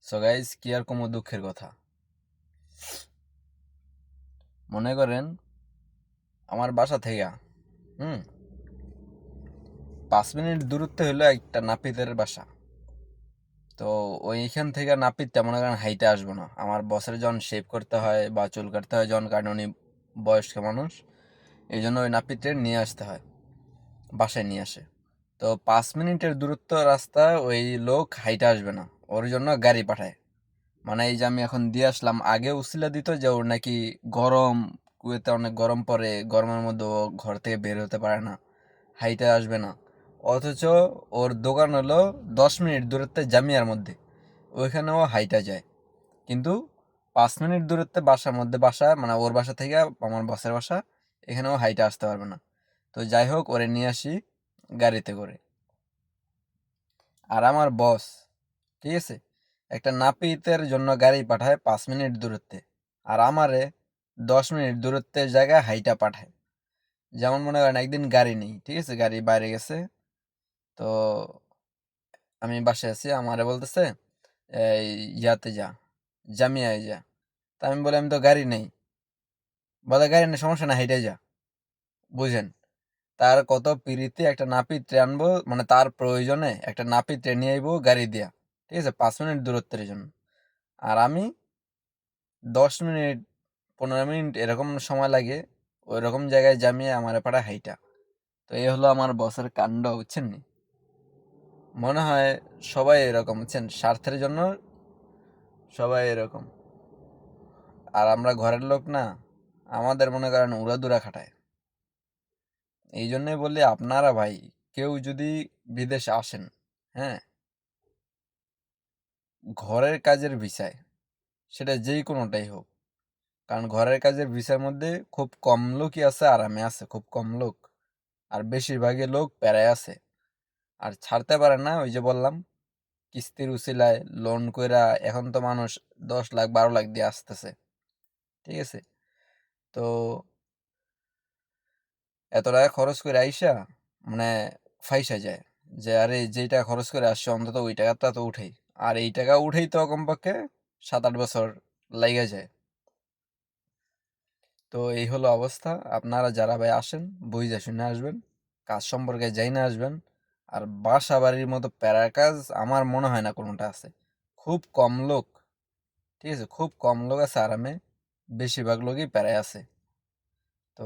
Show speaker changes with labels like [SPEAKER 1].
[SPEAKER 1] So guys, কি আর কোনো দুঃখের কথা। মনে করেন আমার বাসা থেকে হুম 5 মিনিট দূরত্বে হলো একটা নাপিতের বাসা। তো ওইখান থেকে নাপিতটা মনে করেন হাইটে আসবো না। আমার বসের যখন শেভ করতে হয় বা চুল কাটতে হয়, যখন কারণ উনি বয়স্ক মানুষ, এই জন্য ওই নাপিতকে নিয়ে আসতে হয়, বাসায় নিয়ে আসে। তো 5 মিনিটের দূরত্ব রাস্তা ওই লোক হাইটে আসবে না, ওর জন্য গাড়ি পাঠায়। মানে এই যে আমি এখন দিয়ে আসলাম, আগে উসিলা দিত যে ওর নাকি গরম, কুয়েতে অনেক গরম পড়ে, গরমের মধ্যে ও ঘর থেকে বের হতে পারে না, হাইটে আসবে না। অথচ ওর দোকান হলো 10 মিনিট দূরত্বে জামিয়ার মধ্যে, ওইখানেও হাইটা যায়। কিন্তু 5 মিনিট দূরত্বে বাসার মধ্যে, বাসা মানে ওর বাসা থেকে আমার বসের বাসা, এখানেও হাইটে আসতে পারবে না। তো যাই হোক, ওরে নিয়ে আসি গাড়িতে করে। আর আমার বস, ঠিক আছে, একটা নাপিতের জন্য গাড়ি পাঠায় 5 মিনিট দূরত্বে, আর আমারে 10 মিনিট দূরত্বের জায়গায় হাইটা পাঠায়। যেমন মনে করেন একদিন গাড়ি নেই, ঠিক আছে, গাড়ি বাইরে গেছে। তো আমি বাসায় আছি, আমারে বলতেছে এই ইয়াতে যা, জামিয়ায় যা। তা আমি বলি আমি তো গাড়ি নেই। বলে গাড়ি নেই, সমস্যা না, হাইটাই যা। বুঝেন, তার কত পিরিতে একটা নাপিত আনবো, মানে তার প্রয়োজনে একটা নাপিত নিয়ে আইবো গাড়ি দিয়া, ঠিক আছে, 5 মিনিট দূরত্বের জন্য। আর আমি 10 মিনিট, 15 মিনিট এরকম সময় লাগে ওই রকম জায়গায় জামিয়ে আমার পাড়া হাইটা। তো এই হলো আমার বসের কাণ্ড, বুঝছেন নি? মনে হয় সবাই এরকম, বুঝছেন, স্বার্থের জন্য সবাই এরকম। আর আমরা ঘরের লোক না, আমাদের মনে করেন উড়াদুরা খাটায়। এই জন্যই বললি আপনারা ভাই, কেউ যদি বিদেশে আসেন, হ্যাঁ, ঘরের কাজের ভিসায়, সেটা যেই কোনোটাই হোক, কারণ ঘরের কাজের ভিসার মধ্যে খুব কম লোকই আছে আরামে আছে, খুব কম লোক। আর বেশিরভাগই লোক প্যারায় আছে, আর ছাড়তে পারে না। ওই যে বললাম, কিস্তির উসিলায় লোন কইরা এখন তো মানুষ 10 লাখ 12 লাখ দিয়ে আসতেছে, ঠিক আছে। তো এত টাকা খরচ করে আইসা মানে ফাইসা যায় যে আরে যেই টাকা খরচ করে আসছে অন্তত ওই টাকাটা তো উঠেই। আর এই টাকা উঠেই তো কমপক্ষে 7-8 বছর লাইগা যায়। তো এই হলো অবস্থা। আপনারা যারা ভাই আসেন, বুঝে শুনে আসবেন, কাজ সম্পর্কে যাই না আসবেন। আর বাসা বাড়ির মতো প্যারার কাজ আমার মনে হয় না কোনোটা আছে। খুব কম লোক, ঠিক আছে, খুব কম লোক আছে আরামে, বেশিরভাগ লোকই প্যারায় আছে। তো